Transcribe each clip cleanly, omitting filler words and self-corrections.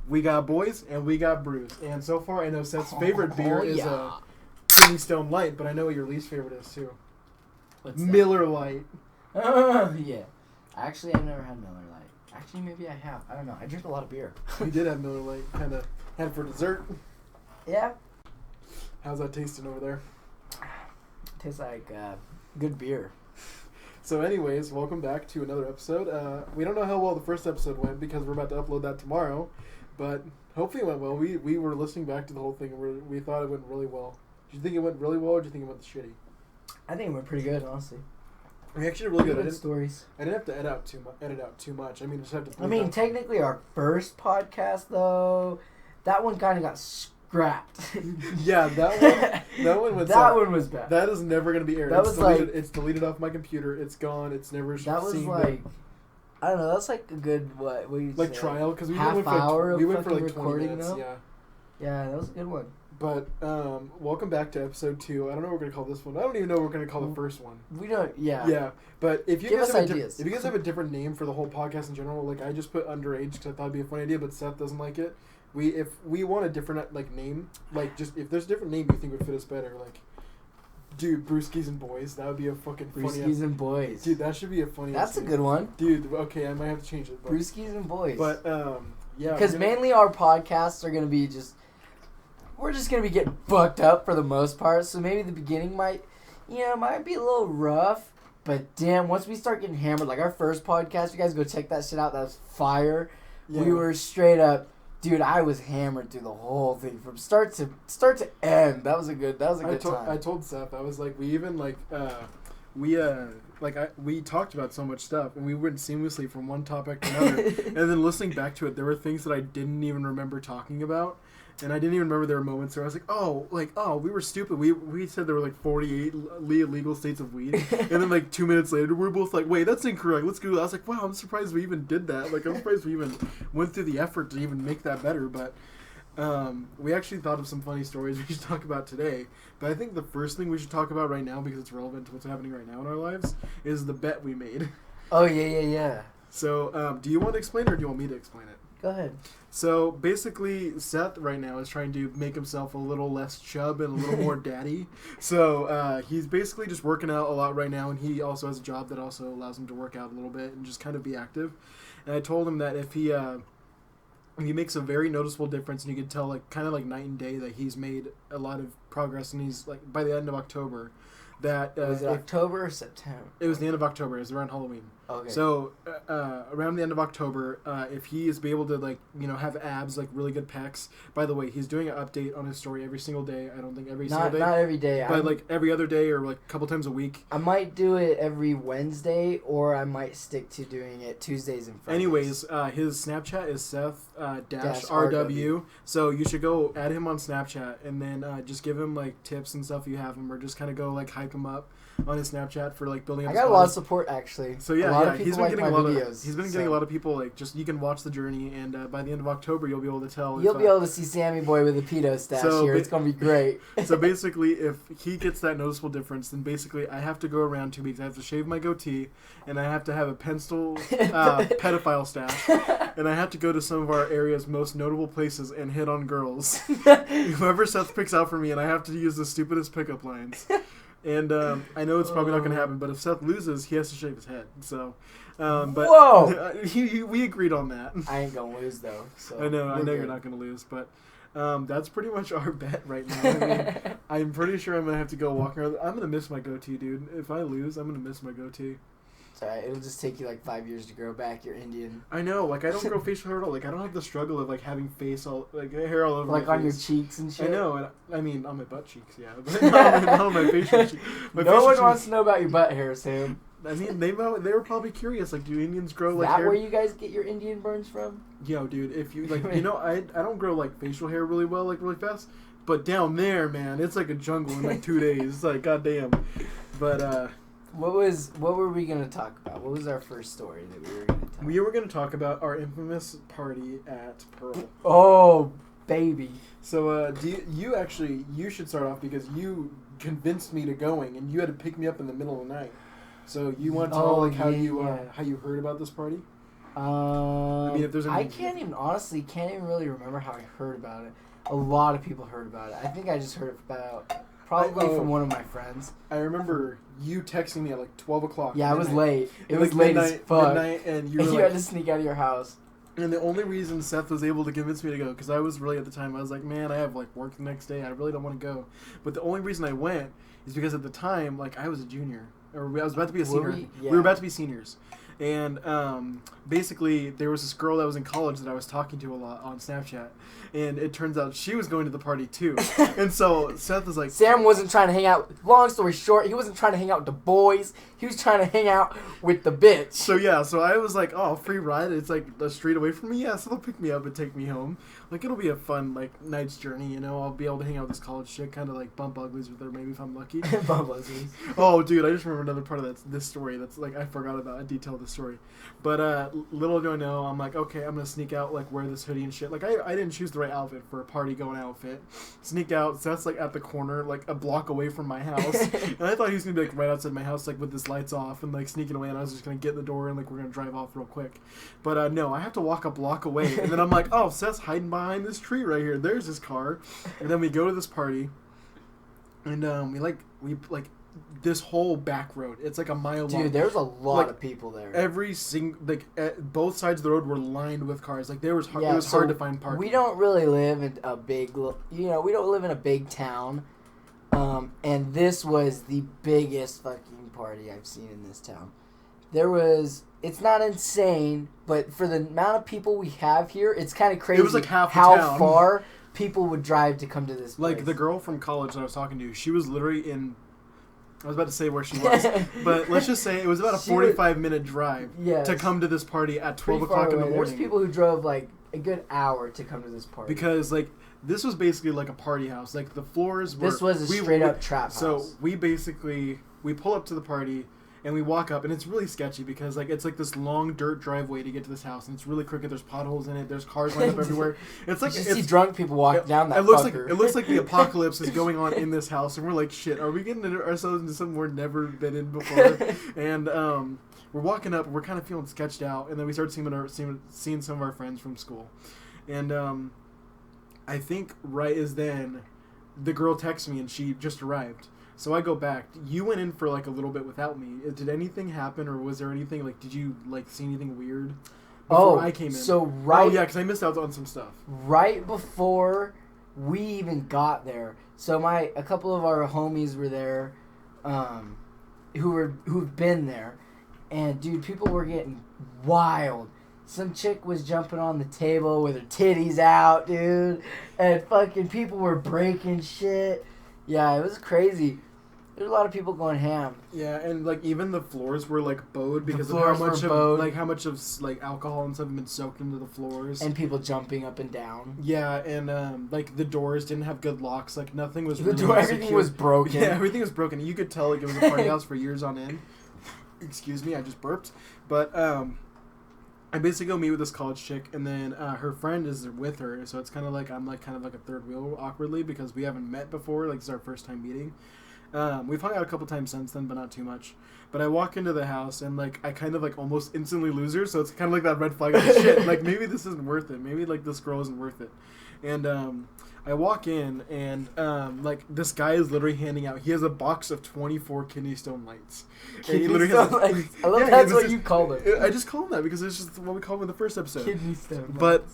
We got boys and we got brews. And so far, I know Seth's favorite beer is a Kidney Stone Light, but I know what your least favorite is too. What's that? Miller Lite. Yeah. Actually, I've never had Miller Lite. Actually, maybe I have. I don't know. I drink a lot of beer. We did have Miller Lite. Kind of had it for dessert. Yeah. How's that tasting over there? Tastes like good beer. So anyways, welcome back to another episode. We don't know how well the first episode went because we're about to upload that tomorrow, but hopefully it went well. We were listening back to the whole thing and we thought it went really well. Did you think it went really well or did you think it went shitty? I think it went pretty good, honestly. I mean, actually really good. Stories. I didn't have to edit out too much. I mean, just have to. I mean, technically our first podcast though, that one kind of got scrapped. Yeah, that one was. That one was bad. That is never gonna be aired. That was deleted, it's deleted off my computer. It's gone. It's never. That was like, I don't know. That's like a good what do you like say? Trial because we half went for hour like, we went of for like 20 recording minutes. though? Yeah. Yeah, that was a good one. But welcome back to episode 2. I don't know what we're gonna call this one. I don't even know what we're gonna call the first one. We don't. Yeah. Yeah, but if you Give guys us have ideas. if you guys have a different name for the whole podcast in general, like I just put underage because I thought it'd be a funny idea, but Seth doesn't like it. If we want a different like name, like just if there's a different name you think would fit us better, like dude, Brewskies and Boys, that would be a fucking funny. Brewskies and Boys. Dude, that should be a funny. That's a good one. Dude, okay, I might have to change it. But, Brewskies and Boys. But yeah, because mainly our podcasts are gonna be just. We're just going to be getting fucked up for the most part, so maybe the beginning might be a little rough, but damn, once we start getting hammered, like our first podcast, you guys go check that shit out, that was fire. Yeah. We were straight up, dude, I was hammered through the whole thing, from start to end. That was a good time. I told Seth, I was like, we even like, we talked about so much stuff, and we went seamlessly from one topic to another, and then listening back to it, there were things that I didn't even remember talking about. And I didn't even remember there were moments where I was like, we were stupid. We said there were like 48 illegal states of weed. And then like 2 minutes later, we're both like, wait, that's incorrect. Let's go. I was like, wow, I'm surprised we even did that. Like, I'm surprised we even went through the effort to even make that better. But we actually thought of some funny stories we should talk about today. But I think the first thing we should talk about right now, because it's relevant to what's happening right now in our lives, is the bet we made. Oh, yeah. So do you want to explain it or do you want me to explain it? Go ahead. So basically, Seth right now is trying to make himself a little less chub and a little more daddy. So he's basically just working out a lot right now, and he also has a job that also allows him to work out a little bit and just kind of be active. And I told him that if he makes a very noticeable difference, and you could tell like kind of like night and day that he's made a lot of progress, and he's like by the end of October. That was it October or September? It was the end of October. It was around Halloween. Okay. So around the end of October, if he is be able to like have abs, like really good pecs. By the way, he's doing an update on his story every single day. I don't think every single day. Not every day. But like every other day or like a couple times a week. I might do it every Wednesday, or I might stick to doing it Tuesdays and Fridays. Anyways, his Snapchat is Seth-rw. So you should go add him on Snapchat and then just give him like tips and stuff if you have him, or just kind of go like hype him up on his Snapchat for like building up. I got a lot of support actually. So yeah, he's been getting a lot videos, of. He's been getting a lot of people like just you can watch the journey, and by the end of October you'll be able to tell. You'll be able to see Sammy Boy with a pedo stash here. It's gonna be great. So basically, if he gets that noticeable difference, then basically I have to go around 2 weeks. I have to shave my goatee, and I have to have a pencil pedophile stash, and I have to go to some of our area's most notable places and hit on girls. Whoever Seth picks out for me, and I have to use the stupidest pickup lines. And I know it's probably not going to happen, but if Seth loses, he has to shave his head. So, but whoa, we agreed on that. I ain't gonna lose though. So I know you're not going to lose, but that's pretty much our bet right now. I mean, I'm pretty sure I'm going to have to go walk around. I'm going to miss my goatee, dude. If I lose, I'm going to miss my goatee. It's alright. It'll just take you like 5 years to grow back. You're Indian. I know. Like I don't grow facial hair at all. Like I don't have the struggle of like having hair all over. Like my on face. your cheeks and shit. I know. And I mean, on my butt cheeks, yeah, but not on my facial cheeks. No one wants to know about your butt hair, Sam. I mean, they were probably curious. Like, do Indians grow like hair? hair? Where you guys get your Indian burns from? Yo, dude, if you like, I don't grow like facial hair really well, like really fast. But down there, man, it's like a jungle in like 2 days. It's like goddamn. But what were we gonna talk about? What was our first story that we were gonna talk? We were gonna talk about our infamous party at Pearl. Oh, baby. So, you should start off because you convinced me to going, and you had to pick me up in the middle of the night. So you want to tell how you heard about this party? If there's any... I can't even really remember how I heard about it. A lot of people heard about it. I think I just heard it probably from one of my friends. I remember you texting me at like 12 o'clock. Yeah, midnight. It was late. It was late as fuck. Midnight, and you had to sneak out of your house. And the only reason Seth was able to convince me to go, because I was really at the time, I was like, man, I have like work the next day. I really don't want to go. But the only reason I went is because at the time, like, I was a junior. Or I was about to be a senior. We were about to be seniors. And basically, there was this girl that was in college that I was talking to a lot on Snapchat. And it turns out she was going to the party too. And so Seth was like... Sam wasn't trying to hang out... Long story short, he wasn't trying to hang out with the boys. He was trying to hang out with the bitch. So I was like, oh, free ride. It's like a street away from me. Yeah, so they'll pick me up and take me home. Like, it'll be a fun, like, night's journey, you know? I'll be able to hang out with this college chick, kind of like bump uglies with her, maybe if I'm lucky. Bump uglies. Oh, dude, I just remember another part of this story that's, like, I forgot about a detail of the story. But little do I know, I'm like, okay, I'm going to sneak out, like, wear this hoodie and shit. Like, I didn't choose the right outfit for a party-going outfit. Sneaked out, so that's, like, at the corner, like, a block away from my house. And I thought he was going to be, like, right outside my house, like, with his lights off and, like, sneaking away, and I was just going to get in the door and, like, we're going to drive off real quick. But, no, I have to walk a block away. And then I'm like, oh, Seth's hiding behind this tree right here. There's his car. And then we go to this party, and we this whole back road. It's like a mile long. Dude, there was a lot of people there. Both sides of the road were lined with cars. Like, it was hard to find parking. We don't really live in a big, we don't live in a big town. And this was the biggest fucking party I've seen in this town. It's not insane, but for the amount of people we have here, it's kind of crazy. It was like half the how town. far people would drive to come to this place. Like, the girl from college that I was talking to, she was literally in... I was about to say where she was, but let's just say it was about a 45-minute drive to come to this party at 12 o'clock in the morning. There's people who drove, like, a good hour to come to this party. Because, like, this was basically like a party house. Like, the floors were... This was a straight-up trap house. So, we pull up to the party, and we walk up, and it's really sketchy because, like, it's like this long dirt driveway to get to this house, and it's really crooked. There's potholes in it. There's cars lined up everywhere. It's like... You see drunk people walk down that fucker. It looks like the apocalypse is going on in this house, and we're like, shit, are we getting ourselves into something we've never been in before? And we're walking up, and we're kind of feeling sketched out, and then we start seeing some of our friends from school. And I think right as then, the girl texts me, and she just arrived. So I go back. You went in for, like, a little bit without me. Did anything happen, or was there anything, like, did you, like, see anything weird before I came in? Oh, yeah, because I missed out on some stuff. Right before we even got there. So a couple of our homies were there, who've been there. And, dude, people were getting wild. Some chick was jumping on the table with her titties out, dude. And fucking people were breaking shit. Yeah, it was crazy. There's a lot of people going ham. Yeah, and, like, even the floors were, like, bowed because of how much of alcohol and stuff had been soaked into the floors. And people jumping up and down. Yeah, and, like, the doors didn't have good locks. Like, nothing was everything was broken. Yeah, everything was broken. You could tell, like, it was a party house for years on end. Excuse me, I just burped. But, I basically go meet with this college chick, and then her friend is with her, so it's kind of like I'm like kind of like a third wheel awkwardly because we haven't met before. Like, this is our first time meeting. We've hung out a couple times since then, but not too much. But I walk into the house, and, like, I kind of, like, almost instantly lose her, so it's kind of like that red flag. Like, shit, like, maybe this isn't worth it. Maybe, like, this girl isn't worth it. And I walk in, and, like, this guy is literally handing out... He has a box of 24 kidney stone lights. Kidney stone lights? I love that's what you called it. I just called him that because it's just what we called him in the first episode. Kidney stone But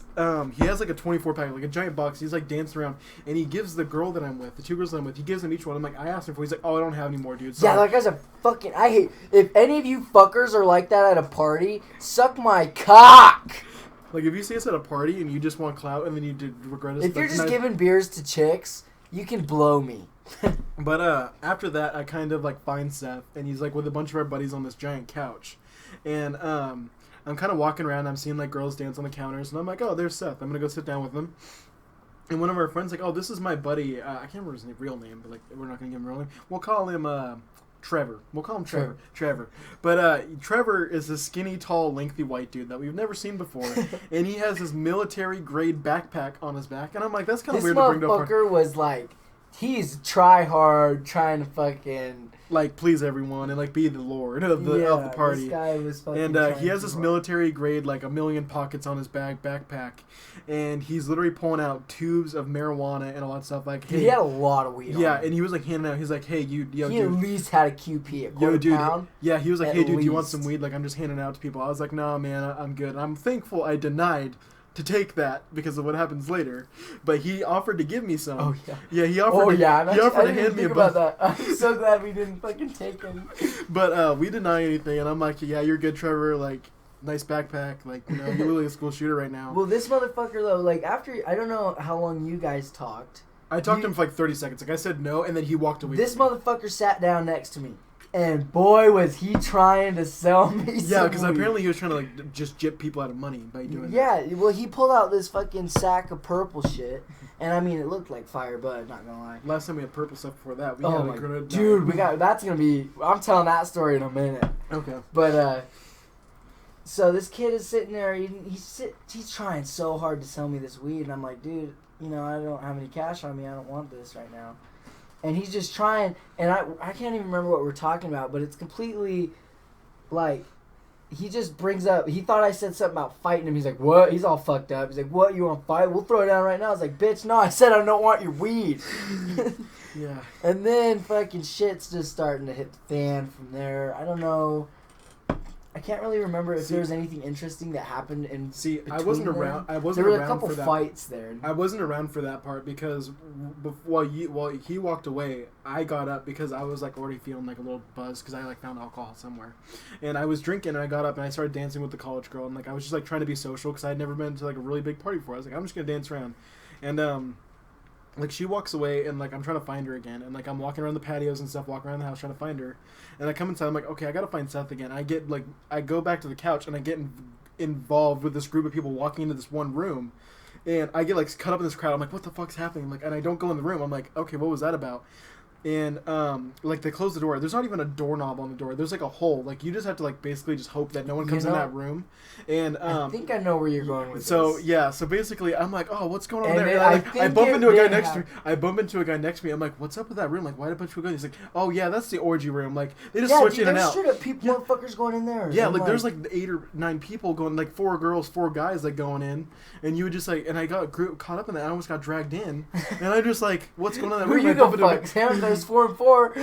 he has, like, a 24-pack, like, a giant box. He's, like, dancing around, and he gives the girl that I'm with, the two girls that I'm with, he gives them each one. I'm like, I asked him for. He's like, oh, I don't have any more, dude. Sorry. Yeah, that guy's a fucking... I hate... If any of you fuckers are like that at a party, suck my cock! Like, if you see us at a party and you just want clout and then you did regret us... If you're just giving beers to chicks, you can blow me. But after that, I kind of, like, find Seth, and he's, like, with a bunch of our buddies on this giant couch. And I'm kind of walking around, I'm seeing, like, girls dance on the counters, and I'm like, oh, there's Seth. I'm going to go sit down with him. And one of our friends like, oh, this is my buddy. I can't remember his real name, but, like, we're not going to give him a real name. We'll call him... Trevor. We'll call him Trevor. Trevor. But Trevor is a skinny, tall, lengthy white dude that we've never seen before. And he has this military-grade backpack on his back. And I'm like, that's kind of weird to bring to a party. This motherfucker was, like, he's try hard, trying to fucking like please everyone and like be the lord of the party. This guy was fucking and he has this military grade like 1 million pockets on his backpack, and he's literally pulling out tubes of marijuana and all that stuff. Like, hey, he had a lot of weed. Yeah, on him. and he was like handing out. He's like, hey, you, yo, he dude. at least had a QP, a quarter pound. Yeah, he was like, hey, dude, do you want least. some weed? Like, I'm just handing it out to people. I was like, nah, man, I'm good. I'm thankful I denied to take that because of what happens later, but he offered to give me some. Oh yeah. Yeah, he offered. He offered to hand me a bunch. That. I'm so glad we didn't fucking take him. But we deny anything, and I'm like, yeah, you're good, Trevor. Like, nice backpack. Like, you know, you're really a school shooter right now. Well, this motherfucker though, like after I don't know how long you guys talked. I talked to him for like 30 seconds. Like I said no, and then he walked away. This motherfucker sat down next to me. And boy, was he trying to sell me Yeah, because apparently he was trying to like just jip people out of money by doing that. Yeah, well, he pulled out this fucking sack of purple shit. And I mean, it looked like fire, but not gonna lie. Last time we had purple stuff before that, we had a grenade. Dude, that's gonna be... I'm telling that story in a minute. Okay. But, so this kid is sitting there, he's trying so hard to sell me this weed, and I'm like, dude, you know, I don't have any cash on me, I don't want this right now. And he's just trying, and I can't even remember what we're talking about, but it's completely, like, he just brings up, he thought I said something about fighting him. He's like, what? He's all fucked up. He's like, what, you want to fight? We'll throw it down right now. I was like, bitch, no, I said I don't want your weed. Yeah. And then fucking shit's just starting to hit the fan from there. I don't know. I can't really remember if there was anything interesting that happened in. I wasn't around. There were a couple for that. fights there. I wasn't around for that part because while he walked away, I got up because I was like already feeling like a little buzz because I like found alcohol somewhere, and I was drinking and I got up and I started dancing with the college girl and like I was just like trying to be social because I had never been to like a really big party before. I was like, I'm just gonna dance around, and like she walks away and like I'm trying to find her again and like I'm walking around the patios and stuff, walking around the house trying to find her, and I come inside. I'm like, okay, I gotta find Seth again. I go back to the couch and I get involved with this group of people walking into this one room, and I get like cut up in this crowd. I'm like, what the fuck's happening? Like, and I don't go in the room. I'm like, okay, what was that about? And like they close the door. There's not even a doorknob on the door. There's like a hole. Like you just have to like basically just hope that no one comes in that room. And I think I know where you're going with so this. Yeah, so basically I'm like, oh, what's going on and there? And I bump into a guy next to me. I bump into a guy next to me. I'm like, what's up with that room? Like, why did a bunch of people go? He's like, oh yeah, that's the orgy room. Like they just switch in and out. Straight up motherfuckers going in there. Yeah, like there's like 8 or 9 people going, like 4 girls, 4 guys like going in, and you would just like, and I got caught up in that. I almost got dragged in, and I just like, what's going on in that room? Who you go fuck? Sam, there's 4 and 4.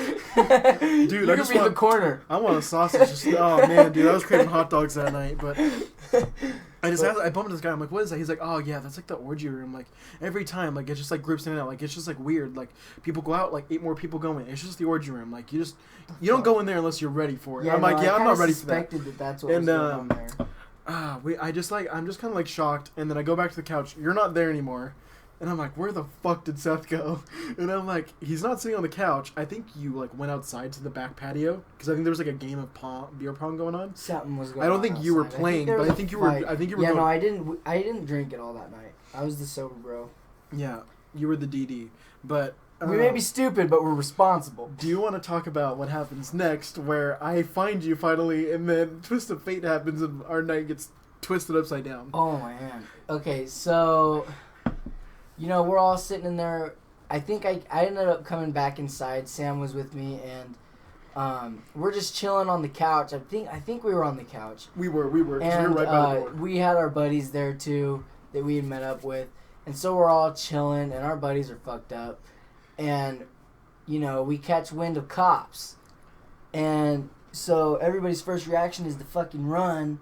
Dude, I just want the corner. I want a sausage. Just, oh man, dude, I was craving hot dogs that night, but I bumped into this guy. I'm like, what is that? He's like, oh yeah, that's like the orgy room. Like every time, like it's just like groups in and out. Like it's just like weird. Like people go out, like 8 more people go in. It's just the orgy room. Like you don't go in there unless you're ready for it. Yeah, I'm like, yeah, I'm not ready for that. That's what was going on there. I'm just kind of like shocked, and then I go back to the couch. You're not there anymore. And I'm like, where the fuck did Seth go? And I'm like, he's not sitting on the couch. I think you like went outside to the back patio because I think there was like a game of beer pong going on. Something was going on. I don't think you were playing, but I think you were. I think you were. Yeah, no, I didn't. I didn't drink it all that night. I was the sober bro. Yeah, you were the DD, but we may be stupid, but we're responsible. Do you want to talk about what happens next, where I find you finally, and then twist of fate happens, and our night gets twisted upside down? Oh man. Okay, so. You know, we're all sitting in there. I think I ended up coming back inside. Sam was with me, and we're just chilling on the couch. I think we were on the couch. We were. And we were right by the door. We had our buddies there, too, that we had met up with. And so we're all chilling, and our buddies are fucked up. And, you know, we catch wind of cops. And so everybody's first reaction is to fucking run.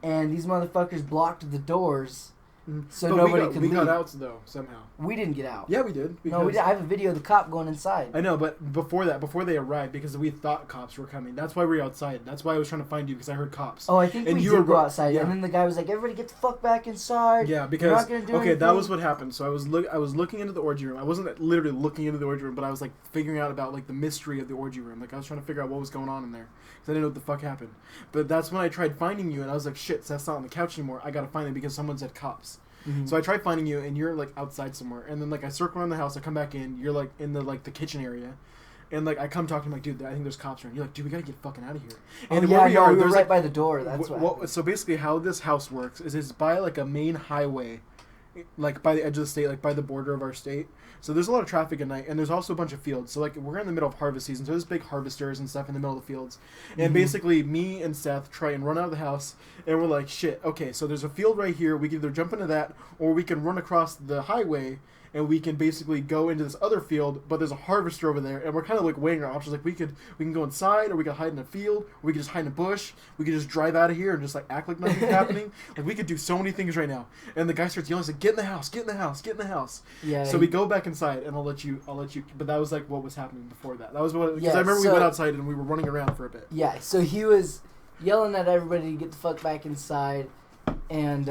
And these motherfuckers blocked the doors. So but nobody could leave. We got out though somehow. We didn't get out. Yeah, we did. No, we did. I have a video of the cop going inside. I know, but before they arrived, because we thought cops were coming. That's why we were outside. That's why I was trying to find you because I heard cops. Oh, I think we did go outside, yeah. And then the guy was like, "Everybody, get the fuck back inside." Yeah, because you're not gonna do anything. That was what happened. So I was looking into the orgy room. I wasn't literally looking into the orgy room, but I was like figuring out about like the mystery of the orgy room. Like I was trying to figure out what was going on in there because I didn't know what the fuck happened. But that's when I tried finding you, and I was like, "Shit, Seth's not on the couch anymore. I gotta find him because someone said cops." Mm-hmm. So I tried finding you, and you're like outside somewhere. And then like I circle around the house, I come back in. You're like in the kitchen area, and like I come talk to him like, dude, I think there's cops around. You're like, dude, we gotta get fucking out of here. And we were right by the door. That's what. So basically, how this house works is it's by like a main highway, like by the edge of the state, like by the border of our state. So there's a lot of traffic at night, and there's also a bunch of fields. So like we're in the middle of harvest season, so there's big harvesters and stuff in the middle of the fields. And basically, me and Seth try and run out of the house, and we're like, shit, okay, so there's a field right here. We can either jump into that, or we can run across the highway, and we can basically go into this other field, but there's a harvester over there, and we're kind of like weighing our options. Like we can go inside, or we can hide in a field, or we can just hide in a bush. We could just drive out of here and just like act like nothing's happening. Like we could do so many things right now. And the guy starts yelling, like, "Get in the house! Get in the house! Get in the house!" Yeah. So we go back inside, and I'll let you. But that was like what was happening before that. That was what, because Yeah, I remember we went outside and we were running around for a bit. Yeah. So he was yelling at everybody to get the fuck back inside, and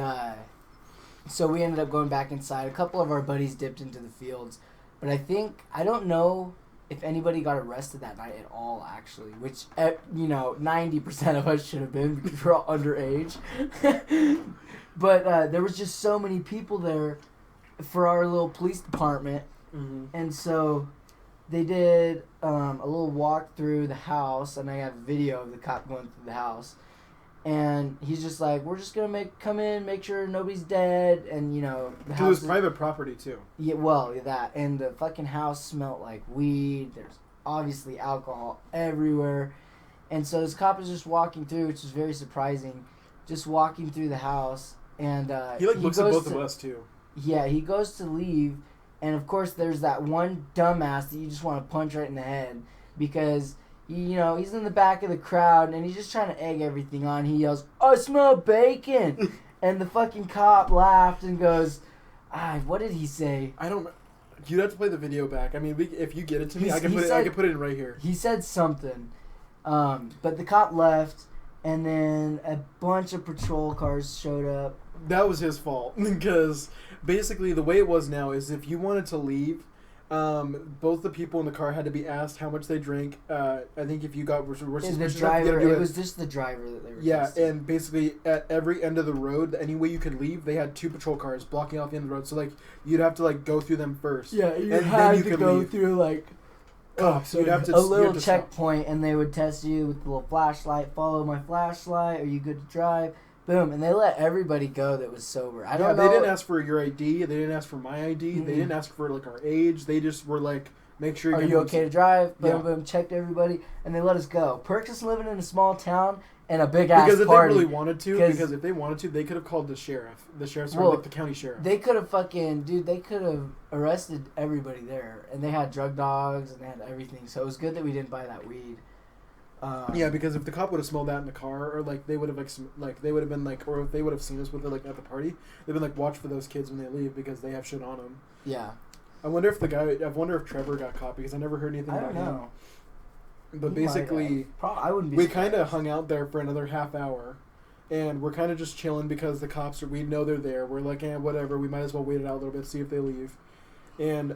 so we ended up going back inside. A couple of our buddies dipped into the fields, but I don't know if anybody got arrested that night at all, actually, which 90% of us should have been because we're all underage. But there was just so many people there for our little police department, and so they did a little walk through the house, and I have a video of the cop going through the house. And he's just like, we're just gonna come in, make sure nobody's dead, and the house. It was private property too. Yeah, well, that, and the fucking house smelled like weed. There's obviously alcohol everywhere, and so this cop is just walking through, which is very surprising, just walking through the house, and he looks at both of us too. Yeah, he goes to leave, and of course there's that one dumbass that you just want to punch right in the head because. He's in the back of the crowd, and he's just trying to egg everything on. He yells, "I smell bacon!" And the fucking cop laughed and goes, what did he say? I don't know. You'd have to play the video back. I mean, if you get it to me, I can put it in right here. He said something. But the cop left, and then a bunch of patrol cars showed up. That was his fault, because basically the way it was now is if you wanted to leave, both the people in the car had to be asked how much they drank. I think if you got the driver, it was just the driver that they were testing. And basically at every end of the road, any way you could leave, they had 2 patrol cars blocking off the end of the road. So like you'd have to like go through them first. Yeah, you had to go through like you'd have to, a little checkpoint, and they would test you with a little flashlight. Follow my flashlight. Are you good to drive? Boom, and they let everybody go that was sober. I don't know. They didn't ask for your ID. They didn't ask for my ID. They didn't ask for like our age. They just were like, make sure. Are you okay to drive? Boom, boom. Checked everybody, and they let us go. Perks is living in a small town and a big ass party. Because if they really wanted to, they could have called the sheriff. The sheriff's like the county sheriff. They could have they could have arrested everybody there, and they had drug dogs and they had everything. So it was good that we didn't buy that weed. Because if the cop would have smelled that in the car, or like they would have they would have been like, or if they would have seen us with it like at the party, they'd been like, watch for those kids when they leave because they have shit on them. Yeah. I wonder if Trevor got caught because I never heard anything about him. But basically, I wouldn't be. We kind of hung out there for another half hour, and we're kind of just chilling because the cops we know they're there. We're like, whatever. We might as well wait it out a little bit, see if they leave, and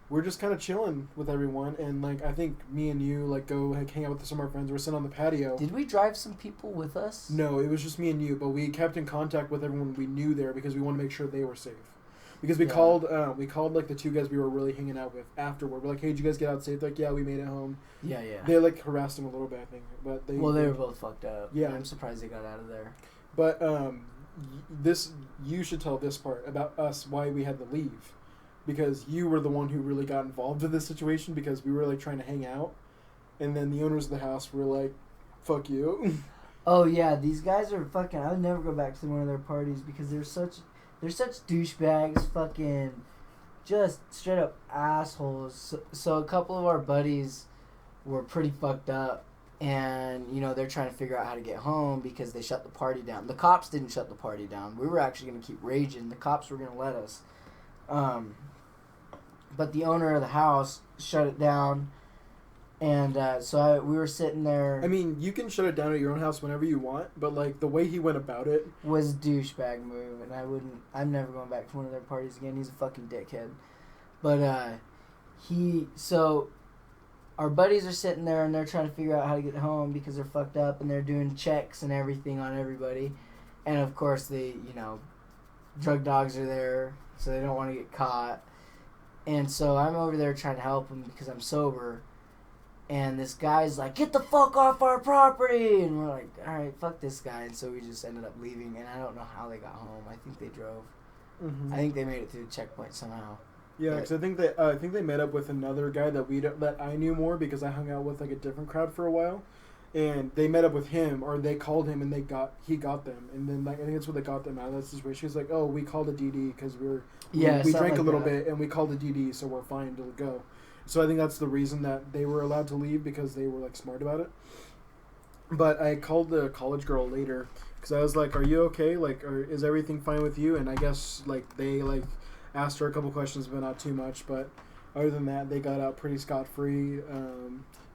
we're just kind of chilling with everyone, and like I think me and you like go hang out with some of our friends. We're sitting on the patio. Did we drive some people with us? No, it was just me and you, but we kept in contact with everyone we knew there because we wanted to make sure they were safe. Because we called like the 2 guys we were really hanging out with afterward. We're like, hey, did you guys get out safe? They're like, yeah, we made it home. Yeah. They like harassed them a little bit, I think, but they were both fucked up. Yeah, I'm surprised they got out of there. But you should tell this part about us why we had to leave. Because you were the one who really got involved in this situation because we were like trying to hang out, and then the owners of the house were like, "Fuck you." Oh yeah, these guys are fucking. I would never go back to one of their parties because they're such douchebags, fucking, just straight up assholes. So a couple of our buddies were pretty fucked up, and they're trying to figure out how to get home because they shut the party down. The cops didn't shut the party down. We were actually gonna keep raging. The cops were gonna let us. But the owner of the house shut it down, and we were sitting there. I mean, you can shut it down at your own house whenever you want, but like the way he went about it was a douchebag move, and I'm never going back to one of their parties again. He's a fucking dickhead. But our buddies are sitting there, and they're trying to figure out how to get home because they're fucked up, and they're doing checks and everything on everybody, and of course drug dogs are there, so they don't want to get caught. And so I'm over there trying to help him because I'm sober. And this guy's like, get the fuck off our property! And we're like, alright, fuck this guy. And so we just ended up leaving. And I don't know how they got home. I think they drove. Mm-hmm. I think they made it through the checkpoint somehow. Yeah, because I think they met up with another guy that I knew more because I hung out with like a different crowd for a while, and they met up with him or they called him and he got them, and then like I think that's what they got them out of that situation. He's like, oh, we called a DD because we drank like a little that. bit and we called a DD, so we're fine to go. So I think that's the reason that they were allowed to leave, because they were like smart about it. But I called the college girl later because I was like, are you okay? Like, is everything fine with you? And I guess like they like asked her a couple questions, but not too much. But other than that, they got out pretty scot-free.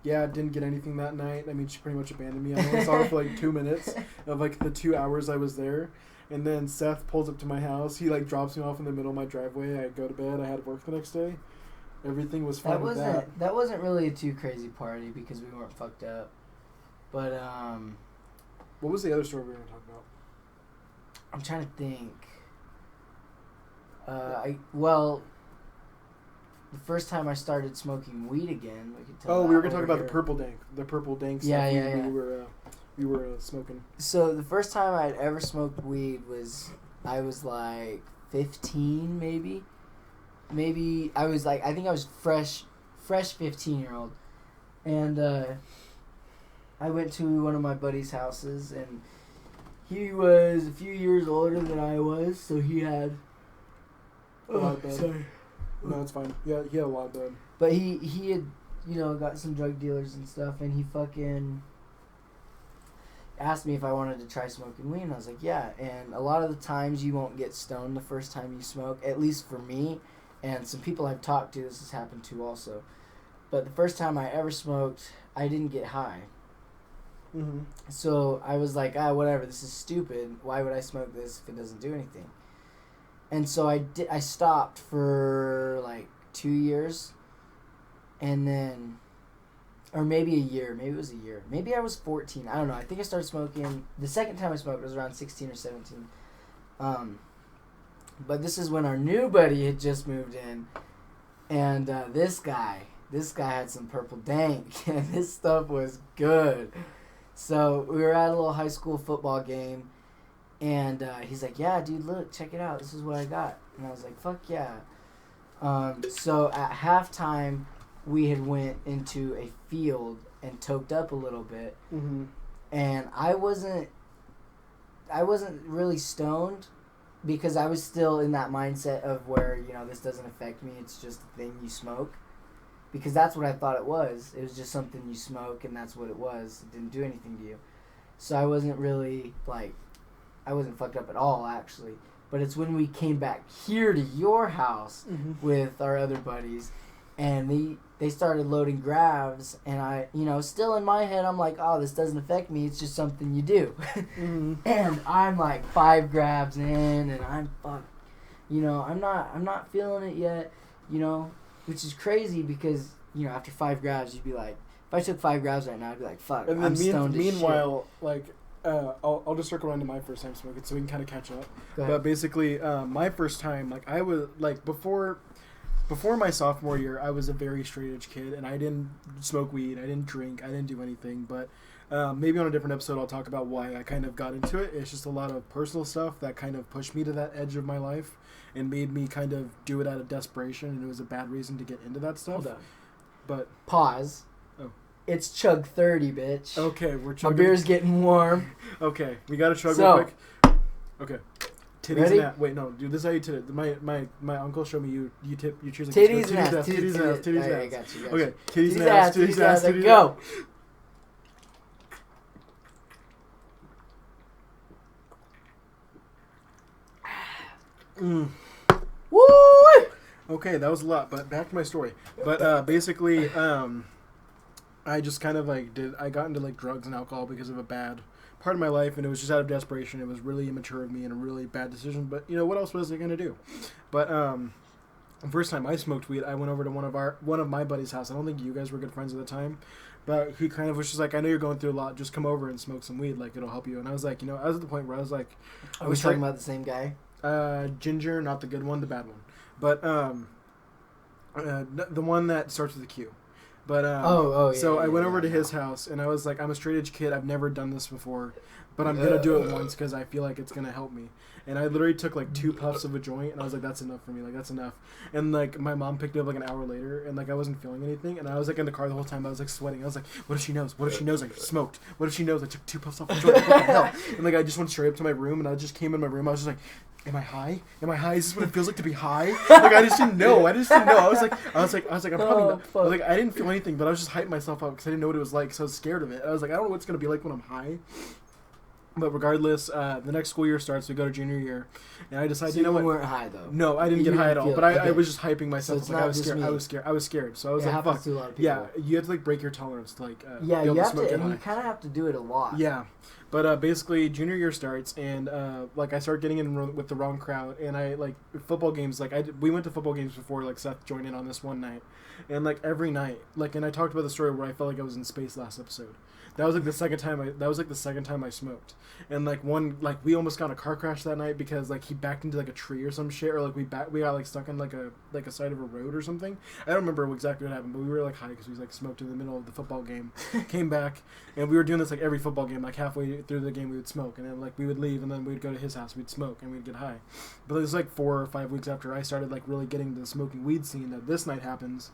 Yeah, didn't get anything that night. I mean, she pretty much abandoned me. I only saw her for like 2 minutes of like the 2 hours I was there. And then Seth pulls up to my house. He like drops me off in the middle of my driveway. I go to bed. I had work the next day. Everything was fine with that. That wasn't really a too crazy party because we weren't fucked up. But what was the other story we were going to talk about? I'm trying to think. The first time I started smoking weed again, we could tell. Oh, we were gonna talk about the purple dank stuff. Yeah. We were smoking. So the first time I'd ever smoked weed I was like 15, maybe. I was like, I think I was fresh 15-year-old, and I went to one of my buddy's houses, and he was a few years older than I was, so he had. Sorry. No, it's fine. Yeah, he had a lot of bud. But he had, got some drug dealers and stuff, and he fucking asked me if I wanted to try smoking weed, and I was like, yeah. And a lot of the times you won't get stoned the first time you smoke, at least for me, and some people I've talked to, this has happened to also. But the first time I ever smoked, I didn't get high. Mm-hmm. So I was like, whatever, this is stupid. Why would I smoke this if it doesn't do anything? And so I stopped for like 2 years, and then, or maybe a year. Maybe it was a year. Maybe I was 14. I don't know. I think I started smoking. The second time I smoked was around 16 or 17. But this is when our new buddy had just moved in, and this guy had some purple dank, and this stuff was good. So we were at a little high school football game. And he's like, yeah, dude, look, check it out. This is what I got. And I was like, fuck yeah. So at halftime, we had went into a field and toked up a little bit. Mm-hmm. And I wasn't really stoned because I was still in that mindset of where, this doesn't affect me. It's just a thing you smoke. Because that's what I thought it was. It was just something you smoke, and that's what it was. It didn't do anything to you. So I wasn't really, I wasn't fucked up at all, actually. But it's when we came back here to your house with our other buddies, and they started loading grabs, and I, still in my head, I'm like, oh, this doesn't affect me. It's just something you do. And I'm like 5 grabs in, and I'm fucked. I'm not feeling it yet, which is crazy because, after 5 grabs, you'd be like, if I took 5 grabs right now, I'd be like, fuck, and I'm stoned as shit. Meanwhile, I'll just circle around to my first time smoking so we can kind of catch up. But basically, my first time, I was, before my sophomore year, I was a very straight edge kid, and I didn't smoke weed, I didn't drink, I didn't do anything. But maybe on a different episode, I'll talk about why I kind of got into it. It's just a lot of personal stuff that kind of pushed me to that edge of my life and made me kind of do it out of desperation, and it was a bad reason to get into that stuff. Hold on. But pause. It's chug 30, bitch. Okay, we're chugging. My beer's getting warm. Okay, we gotta chug real quick. Okay. Titties ready? and ass. Wait, no, dude, this is how you tip it. My uncle showed me you choose like titties and ass. Titties and ass. Titties and ass. I got you. Okay, titties and ass. Titties and ass. Go. Woo! Okay, that was a lot, but back to my story. But basically, I just kind of I got into drugs and alcohol because of a bad part of my life, and it was just out of desperation. It was really immature of me and a really bad decision, but what else was I going to do? But the first time I smoked weed, I went over to one of my buddy's house. I don't think you guys were good friends at the time, but he kind of was just like, I know you're going through a lot, just come over and smoke some weed, it'll help you. And I was like, I was at the point where I was like, Are we talking about the same guy? Ginger, not the good one, the bad one. But the one that starts with a Q. But so I went over to his house, and I was like, I'm a straight edge kid. I've never done this before, but I'm gonna do it once because I feel like it's gonna help me. And I literally took like 2 puffs of a joint, and I was like, that's enough for me. Like, that's enough. And like my mom picked it up like an hour later, and like I wasn't feeling anything, and I was like in the car the whole time. I was like sweating. I was like, what if she knows? What if she knows I smoked? What if she knows I took 2 puffs off the joint? What the hell? And like I just went straight up to my room, and I just came in my room. I was just like, am I high? Am I high? Is this what it feels like to be high? Like I just didn't know. I was like, I'm probably not. I was like, I didn't feel anything, but I was just hyping myself up because I didn't know what it was like, so I was scared of it. I was like, I don't know what it's gonna be like when I'm high. But regardless, the next school year starts. We go to junior year, and I decided, you know what? You weren't high though. No, I didn't get high at all. But I was just hyping myself. So like I was scared. I was scared. So I was like, fuck. To a lot of people. Yeah, you have to like break your tolerance to like. Yeah, be able you to have smoke to, and and high. you kind of have to do it a lot. Yeah, but basically junior year starts, and like I started getting in with the wrong crowd, and I like football games. Like we went to football games before. Like Seth joined in on this one night, and like every night, like, and I talked about the story where I felt like I was in space last episode. That was like the second time I smoked, and like we almost got in a car crash that night because like he backed into like a tree or some shit, or like we got like stuck on like a side of a road or something. I don't remember exactly what happened, but we were like high because we like smoked in the middle of the football game. Came back, and we were doing this like every football game. Like halfway through the game we would smoke, and then like we would leave, and then we'd go to his house, we'd smoke, and we'd get high. But it was like 4 or 5 weeks after I started like really getting the smoking weed scene that this night happens,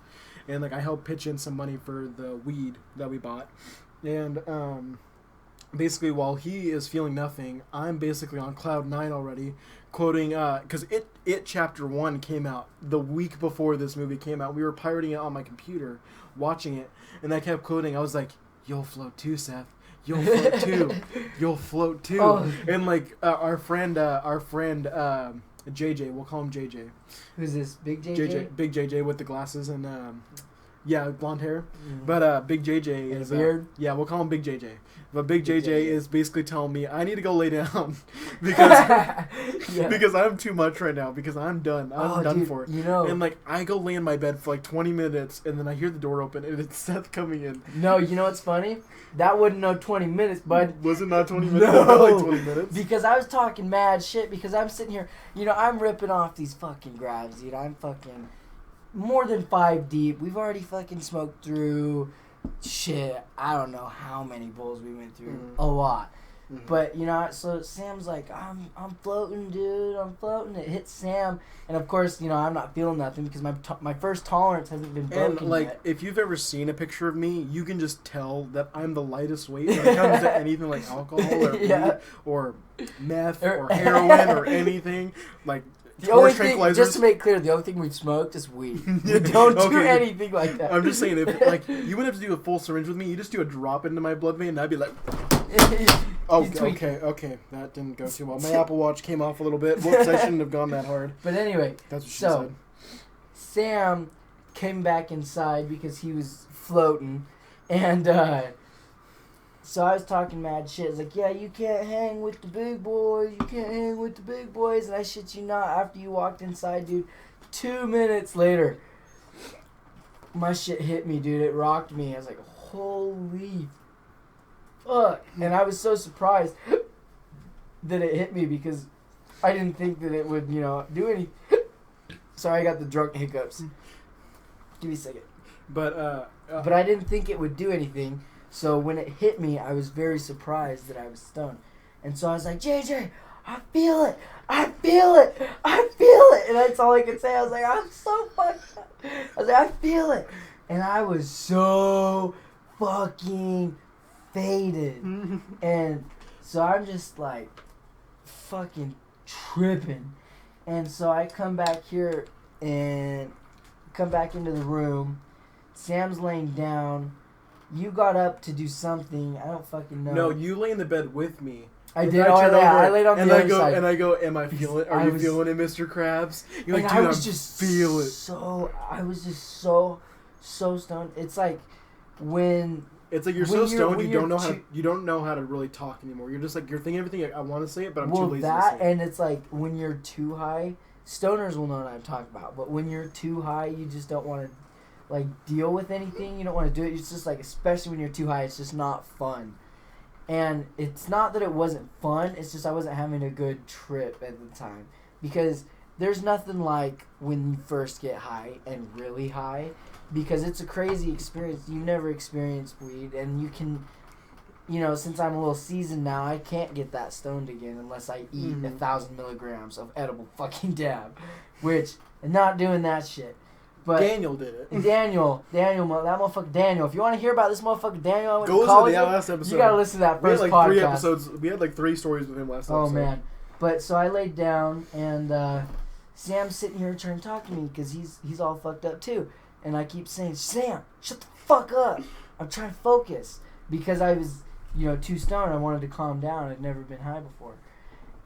and like I helped pitch in some money for the weed that we bought. And basically, while he is feeling nothing, I'm basically on cloud 9 already, quoting because it chapter 1 came out the week before this movie came out. We were pirating it on my computer, watching it, and I kept quoting. I was like, "You'll float too, Seth. You'll float too. You'll float too." Oh. And like our friend JJ, we'll call him JJ. Who's this? Big JJ? Big JJ with the glasses and yeah, blonde hair. Mm-hmm. But Big JJ is beard. Yeah, we'll call him Big JJ. But Big JJ is basically telling me I need to go lay down because I'm too much right now because I'm done. I'm done for it. You know. And like I go lay in my bed for like 20 minutes and then I hear the door open and it's Seth coming in. No, you know what's funny? That wasn't no 20 minutes, bud. Was it not 20 minutes? No. Like 20 minutes? Because I was talking mad shit because I'm sitting here, you know, I'm ripping off these fucking grabs, dude. I'm fucking more than 5 deep. We've already fucking smoked through shit. I don't know how many bowls we went through. Mm-hmm. A lot. Mm-hmm. But, you know, so Sam's like, I'm floating, dude. I'm floating. It hits Sam. And, of course, you know, I'm not feeling nothing because my first tolerance hasn't been broken And, like, yet. if you've ever seen a picture of me, you can just tell that I'm the lightest weight when it comes to anything like alcohol or weed or meth or heroin or anything. Like, the only thing, just to make clear, the only thing we've smoked is weed. We don't do anything like that. I'm just saying, if like you wouldn't have to do a full syringe with me, you just do a drop into my blood vein, and I'd be like, okay, that didn't go too well. My Apple Watch came off a little bit. Whoops, I shouldn't have gone that hard. But anyway, that's what she said. Sam came back inside because he was floating, and so I was talking mad shit. It's like, yeah, you can't hang with the big boys. You can't hang with the big boys. And I shit you not, after you walked inside, dude, 2 minutes later, my shit hit me, dude. It rocked me. I was like, holy fuck. And I was so surprised that it hit me because I didn't think that it would, you know, do anything. Sorry, I got the drunk hiccups. Give me a second. But I didn't think it would do anything. So when it hit me, I was very surprised that I was stoned. And so I was like, JJ, I feel it. I feel it. I feel it. And that's all I could say. I was like, I'm so fucked up. I was like, I feel it. And I was so fucking faded. And so I'm just like fucking tripping. And so I come back here and come back into the room. Sam's laying down. You got up to do something. I don't fucking know. No, you lay in the bed with me. I did. I laid on the other side. And I go, am I feeling it? Are you feeling it, Mr. Krabs? You're like, dude, I just feel it. I was just so stoned. It's like when... It's like you're so stoned you don't know how to really talk anymore. You're just like, you're thinking everything, I want to say it, but I'm too lazy to say it. And it's like when you're too high, stoners will know what I'm talking about, but when you're too high, you just don't want to like deal with anything. You don't want to do it. It's just like, especially when you're too high, it's just not fun. And it's not that it wasn't fun, it's just I wasn't having a good trip at the time. Because there's nothing like when you first get high and really high, because it's a crazy experience. You've never experienced weed, and you can, since I'm a little seasoned now, I can't get that stoned again unless I eat 1,000 milligrams of edible fucking dab, which, I'm not doing that shit. But Daniel did it. Daniel, that motherfucker Daniel. If you want to hear about this motherfucker Daniel, I went go to college listen to the with, last episode. you gotta listen to that first we had podcast. 3 episodes. We had 3 stories with him last episode. Oh man! But so I laid down, and Sam's sitting here trying to talk to me because he's all fucked up too, and I keep saying, Sam, shut the fuck up. I'm trying to focus because I was too stoned. I wanted to calm down. I'd never been high before,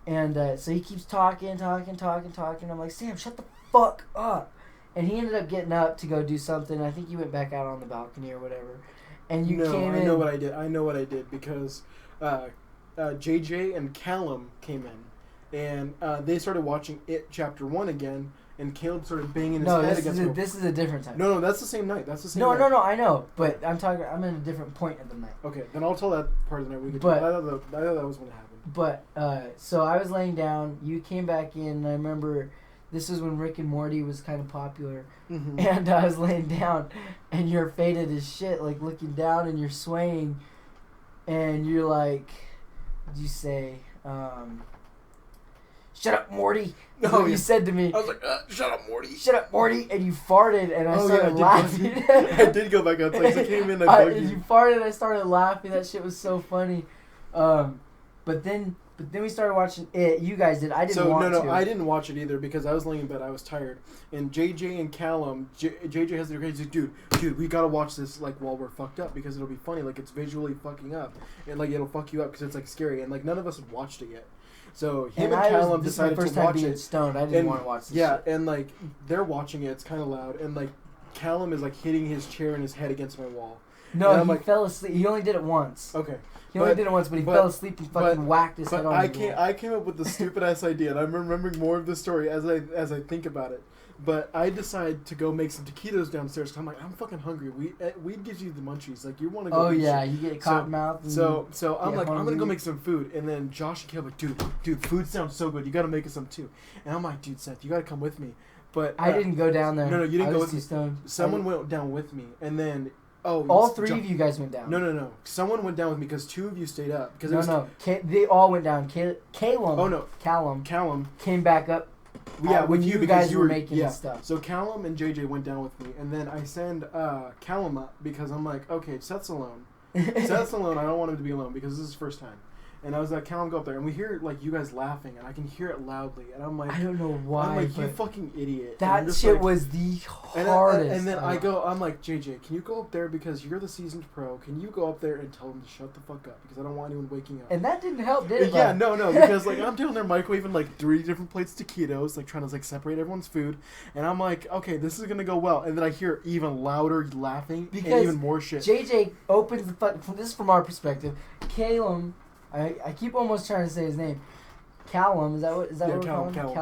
and so he keeps talking. I'm like, Sam, shut the fuck up. And he ended up getting up to go do something. I think he went back out on the balcony or whatever. And you came in. I know what I did because JJ and Callum came in, and they started watching It Chapter 1 again, and Caleb started banging his head against me. This is a different time. No, that's the same night. No, I know. But I'm in a different point of the night. Okay, then I'll tell that part of the night. I thought that was when it happened. But, so I was laying down. You came back in, and I remember... This is when Rick and Morty was kind of popular. Mm-hmm. And I was laying down, and you're faded as shit, like looking down, and you're swaying. And you're like, what did you say? Shut up, Morty. That's what you said to me. I was like, shut up, Morty. Shut up, Morty. And you farted, and I started laughing. I did go back outside. So I came in and I bugged you. You farted, and I started laughing. That shit was so funny. But then we started watching It. You guys did. I didn't want to. No, I didn't watch it either because I was laying in bed. I was tired. And JJ and Callum, JJ has the crazy dude, we gotta watch this like while we're fucked up because it'll be funny. Like it's visually fucking up, and like it'll fuck you up because it's like scary. And like none of us had watched it yet. So him and Callum decided to watch it. This is my first time being stoned. I didn't want to watch this. Yeah, shit. And like they're watching it. It's kind of loud, and like Callum is like hitting his chair and his head against my wall. No, he fell asleep. He only did it once. Okay. He only did it once, but he fell asleep and fucking whacked his head on the wall. I came up with the stupid ass idea, and I'm remembering more of the story as I think about it. But I decide to go make some taquitos downstairs. Cause I'm like, I'm fucking hungry. Weed gives you the munchies. Like you want to go. Oh yeah, you get cotton mouth. So I'm like, I'm gonna go make some food. And then Josh and Caleb like, dude, food sounds so good. You gotta make us some too. And I'm like, dude, Seth, you gotta come with me. But I didn't go down there. No, you didn't go with me. Stoned. Someone went down with me, and then. Oh, all 3 of you guys went down. No. Someone went down with me because 2 of you stayed up. They all went down. Callum. Oh no. Callum came back up. Yeah, when you guys were making stuff. So Callum and JJ went down with me, and then I send Callum up because I'm like, okay, Seth's alone. Seth's alone. I don't want him to be alone because this is his first time. And I was like, Callum, go up there. And we hear, like, you guys laughing, and I can hear it loudly. And I'm like... I don't know why, I'm like, you fucking idiot. That shit was the hardest. And then I'm like, JJ, can you go up there because you're the seasoned pro? Can you go up there and tell him to shut the fuck up? Because I don't want anyone waking up. And that didn't help, did it? Yeah, no, because, like, I'm down there microwaving, like, 3 different plates of taquitos, like, trying to, like, separate everyone's food. And I'm like, okay, this is going to go well. And then I hear even louder laughing and even more shit. JJ opens the fuck... This is from our perspective. Callum... I keep almost trying to say his name. Callum, is that what we're calling him?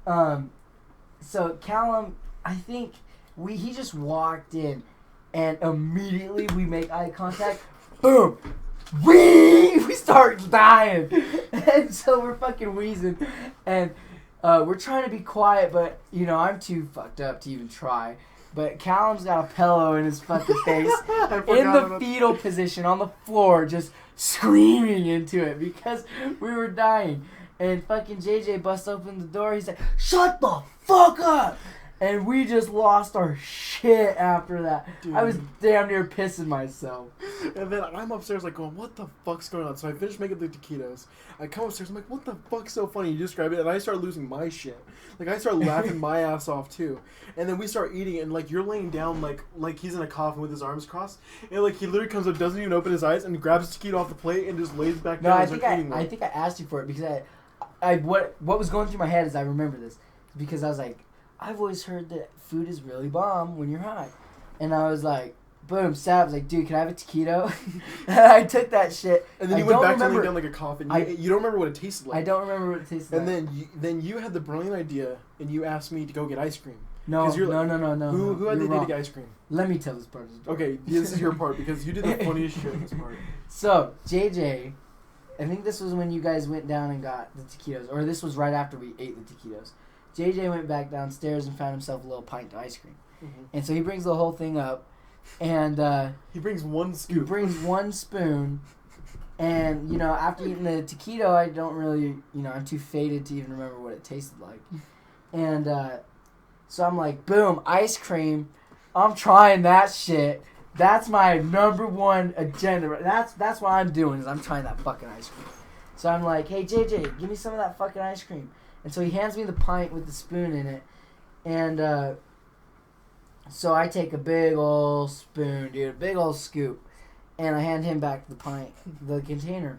Callum. So Callum, I think he just walked in, and immediately we make eye contact. Boom, we start dying, and so we're fucking wheezing, and we're trying to be quiet, but I'm too fucked up to even try. But Callum's got a pillow in his fucking face, in the fetal position on the floor, just screaming into it because we were dying. And fucking JJ busts open the door. He's like, shut the fuck up! And we just lost our shit after that. Dude. I was damn near pissing myself. And then I'm upstairs like going, what the fuck's going on? So I finish making the taquitos. I come upstairs, I'm like, what the fuck's so funny? You describe it, and I start losing my shit. Like, I start laughing my ass off, too. And then we start eating, and, like, you're laying down like he's in a coffin with his arms crossed. And, like, he literally comes up, doesn't even open his eyes, and grabs his taquito off the plate and just lays back down and starts eating one. I think I asked you for it because what was going through my head is I remember this. Because I was like, I've always heard that food is really bomb when you're high. And I was like, boom, Sab was like, dude, can I have a taquito? And I took that shit. And then you went back to laying down like a coffin. You don't remember what it tasted like. I don't remember what it tasted like. And then you had the brilliant idea, and you asked me to go get ice cream. No. Who had the idea to get ice cream? Let me tell this part. Okay, this is your part, because you did the funniest shit in this part. So, JJ, I think this was when you guys went down and got the taquitos, or this was right after we ate the taquitos. JJ went back downstairs and found himself a little pint of ice cream. Mm-hmm. And so he brings the whole thing up, and he brings one scoop. He brings one spoon, and, you know, after eating the taquito, I don't really, you know, I'm too faded to even remember what it tasted like. And so I'm like, boom, ice cream. I'm trying that shit. That's my number one agenda. That's what I'm doing, is I'm trying that fucking ice cream. So I'm like, hey, JJ, give me some of that fucking ice cream. And so he hands me the pint with the spoon in it. And so I take a big old spoon, dude, a big old scoop. And I hand him back the pint, the container.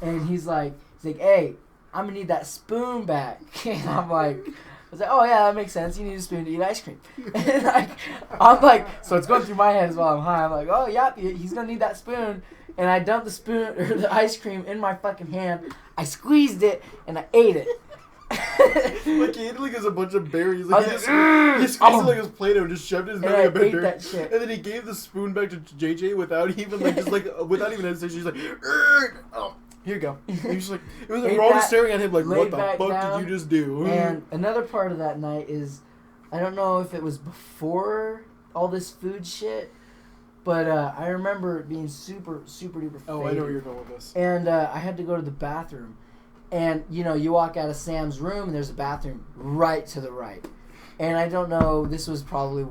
And he's like, hey, I'm going to need that spoon back. And I'm like, oh yeah, that makes sense. You need a spoon to eat ice cream. And I'm like, so it's going through my head as well. I'm high. I'm like, oh yeah, he's going to need that spoon. And I dumped the spoon, or the ice cream in my fucking hand. I squeezed it, and I ate it. Like he ate it like it was a bunch of berries. Like he squeezed it like it was Play-Doh and just shoved it in his mouth like a berry. That shit. And then he gave the spoon back to JJ without even without even hesitation. He's like, oh, here you go. And he's like, it was we're all just staring at him like, what the fuck did you just do? And another part of that night is, I don't know if it was before all this food shit, but I remember it being super, super duper faded. Oh, I know where you're going with this. And I had to go to the bathroom. And, you know, you walk out of Sam's room and there's a bathroom right to the right. And I don't know, this was probably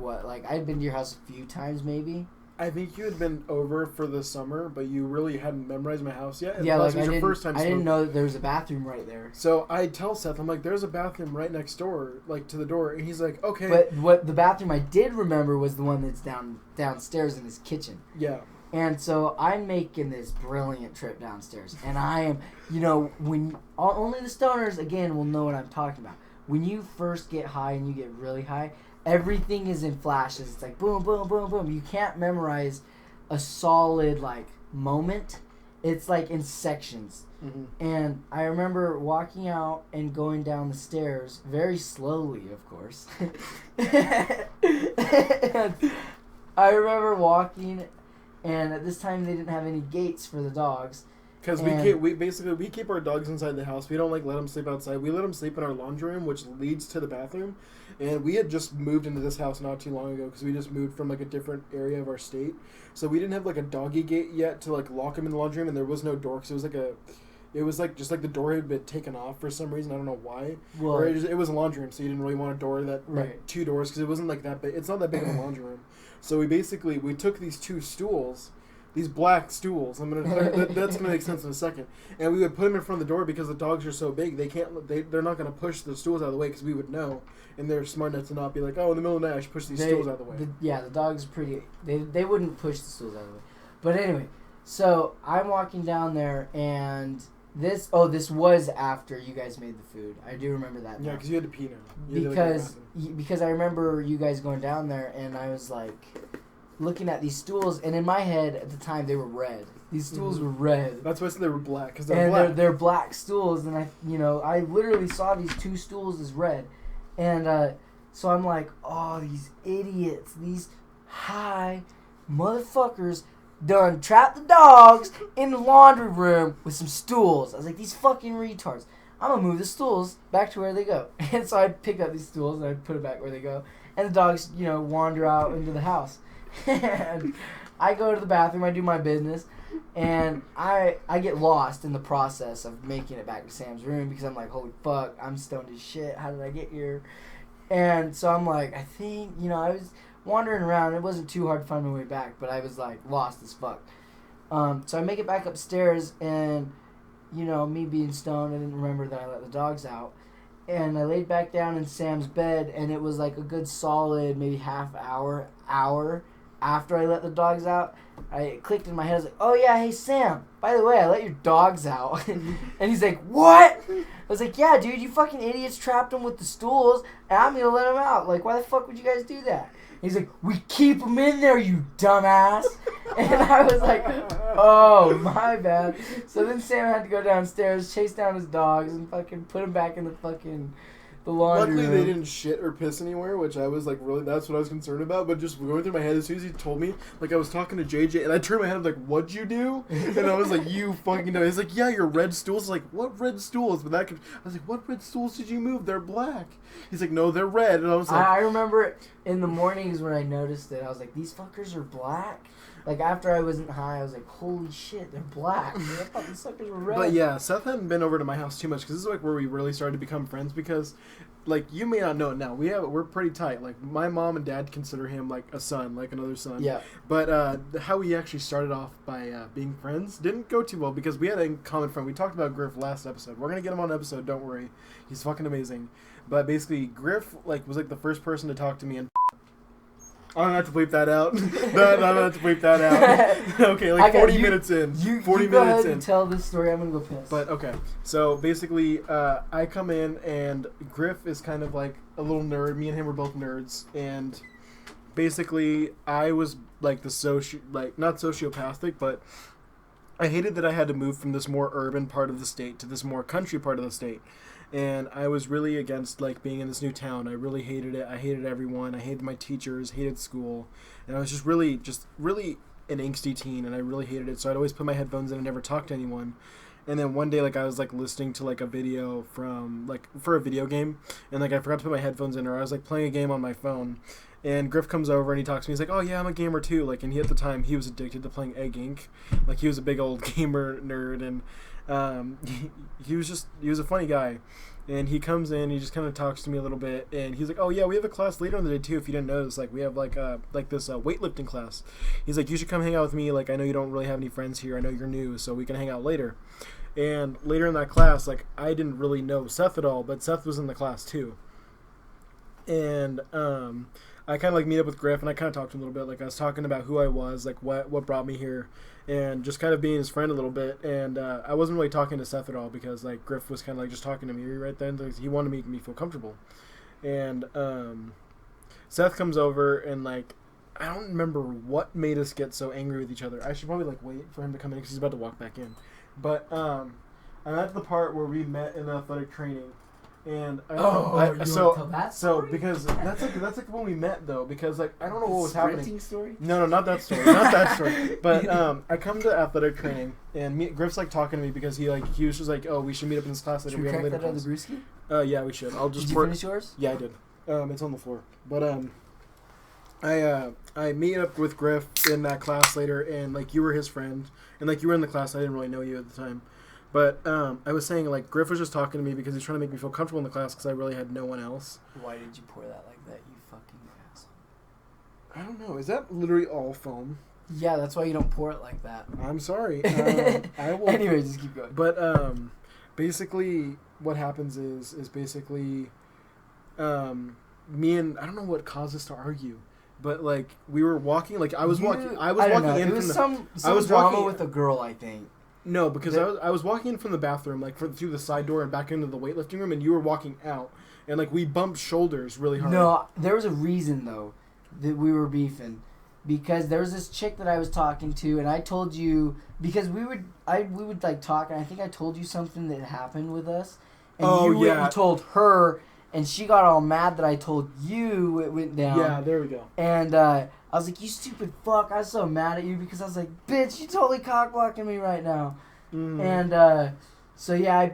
I'd been to your house a few times maybe. I think you had been over for the summer, but you really hadn't memorized my house yet. And yeah, plus, it was your first time. I didn't know that there was a bathroom right there. So I tell Seth, I'm like, there's a bathroom right next door, like to the door. And he's like, okay. But what the bathroom I did remember was the one that's downstairs in his kitchen. Yeah. And so I'm making this brilliant trip downstairs. And I am, you know, only the stoners, again, will know what I'm talking about. When you first get high and you get really high, everything is in flashes. It's like boom, boom, boom, boom. You can't memorize a solid, moment. It's like in sections. Mm-hmm. And I remember walking out and going down the stairs, very slowly, of course. And I remember walking, and at this time they didn't have any gates for the dogs. Because we keep our dogs inside the house. We don't let them sleep outside. We let them sleep in our laundry room, which leads to the bathroom. And we had just moved into this house not too long ago because we just moved from a different area of our state. So we didn't have a doggy gate yet to lock them in the laundry room, and there was no door because it was just the door had been taken off for some reason. I don't know why. Well, or it was a laundry room, so you didn't really want a door that two doors because it wasn't that big. It's not that big of a laundry room. So we took these two stools. These black stools. That's gonna make sense in a second. And we would put them in front of the door because the dogs are so big. They're not gonna push the stools out of the way because we would know. And they're smart enough to not be like, oh, in the middle of the night I should push these stools out of the way. The dogs are pretty. They wouldn't push the stools out of the way. But anyway, so I'm walking down there, and this was after you guys made the food. I do remember that. Yeah, because you had to pee now. Because I remember you guys going down there, and I was looking at these stools, and in my head at the time they were red. These stools were red. That's why I said they were black, because they're black stools, and I literally saw these two stools as red, and so I'm like, oh, these idiots, these high motherfuckers done trapped the dogs in the laundry room with some stools. I was like, these fucking retards. I'm gonna move the stools back to where they go. And so I picked up these stools and I put it back where they go, and the dogs, wander out into the house. And I go to the bathroom, I do my business, and I get lost in the process of making it back to Sam's room because I'm like, holy fuck, I'm stoned as shit. How did I get here? And so I'm like, I think, I was wandering around. It wasn't too hard to find my way back, but I was lost as fuck. So I make it back upstairs, and me being stoned, I didn't remember that I let the dogs out. And I laid back down in Sam's bed, and it was a good solid maybe half hour after I let the dogs out. It clicked in my head. I was like, oh yeah, hey Sam, by the way, I let your dogs out. And he's like, what? I was like, yeah, dude, you fucking idiots trapped them with the stools, and I'm gonna let them out. Why the fuck would you guys do that? And he's like, we keep them in there, you dumbass. And I was like, oh, my bad. So then Sam had to go downstairs, chase down his dogs, and fucking put them back in the the laundry Luckily, room. they didn't shit or piss anywhere, which I was like, really, that's what I was concerned about. But just going through my head, as soon as he told me, like, I was talking to JJ, and I turned my head, I was like, what'd you do? And I was like, you fucking know. He's like, yeah, your red stools. Like, what red stools? But that could, I was like, what red stools did you move? They're black. He's like, no, they're red. And I was like, I remember in the mornings when I noticed it, I was like, these fuckers are black? Like, after I wasn't high, I was like, holy shit, they're black. I thought these suckers were red. But yeah, Seth hadn't been over to my house too much, because this is like where we really started to become friends, because like, you may not know it now, we're pretty tight. Like, my mom and dad consider him like a son, like another son. Yeah. But how we actually started off by being friends didn't go too well, because we had a common friend. We talked about Griff last episode. We're gonna get him on an episode, don't worry. He's fucking amazing. But basically, Griff like was like the first person to talk to me, and I don't have to bleep that out. No, I don't have to bleep that out. Okay, like 40 minutes in. 40 you go minutes ahead in. And tell this story. I'm gonna go piss. But okay, so basically, I come in and Griff is kind of like a little nerd. Me and him were both nerds, and basically, I was like the not sociopathic, but I hated that I had to move from this more urban part of the state to this more country part of the state. And I was really against like being in this new town. I really hated it. I hated everyone. I hated my teachers, hated school. And I was just really an angsty teen, and I really hated it. So I'd always put my headphones in and never talk to anyone. And then one day, like, I was like listening to like a video from like for a video game, and like I forgot to put my headphones in, or I was like playing a game on my phone. And Griff comes over and he talks to me. He's like, "Oh yeah, I'm a gamer too." Like, and at the time he was addicted to playing Egg Inc. Like, he was a big old gamer nerd, and he was a funny guy. And he comes in, he just kind of talks to me a little bit, and he's like, "Oh yeah, we have a class later in the day too. If you didn't notice, like we have like this weightlifting class." He's like, "You should come hang out with me. Like, I know you don't really have any friends here. I know you're new, so we can hang out later." And later in that class, like, I didn't really know Seth at all, but Seth was in the class too. And I kind of like meet up with Griff, and I kind of talked to him a little bit. Like, I was talking about who I was, like what brought me here, and just kind of being his friend a little bit. And I wasn't really talking to Seth at all, because like Griff was kind of like just talking to me right then. Like, he wanted to make me feel comfortable. And Seth comes over, and like, I don't remember what made us get so angry with each other. I should probably like wait for him to come in, because he's about to walk back in. But I'm at the part where we met in athletic training. And because that's like when we met though, because like I don't know what was happening. Story? No, not that story, not that story. But I come to athletic training, and Griff's like talking to me, because he was just like, "Oh, we should meet up in this class later." Should we crack that out of the Brewski? Yeah, we should. I'll just. Did you finish yours? Yeah, I did. It's on the floor. But I meet up with Griff in that class later, and like you were his friend, and like you were in the class. I didn't really know you at the time. But I was saying, like, Griff was just talking to me because he's trying to make me feel comfortable in the class, because I really had no one else. Why did you pour that like that, you fucking asshole? I don't know. Is that literally all foam? Yeah, that's why you don't pour it like that. I'm sorry. I will. Anyway, just keep going. But basically, what happens is basically me and I don't know what caused us to argue. But like we were walking, like I was walking in from some drama with a girl, I think. No, because I was walking in from the bathroom, like through the side door and back into the weightlifting room, and you were walking out, and like we bumped shoulders really hard. No, there was a reason though that we were beefing, because there was this chick that I was talking to, and I told you, because we would like talk, and I think I told you something that happened with us, and you told her, and she got all mad that I told you it went down. Yeah, there we go. And I was like, "You stupid fuck!" I was so mad at you, because I was like, "Bitch, you totally cock blocking me right now." Mm. And so yeah,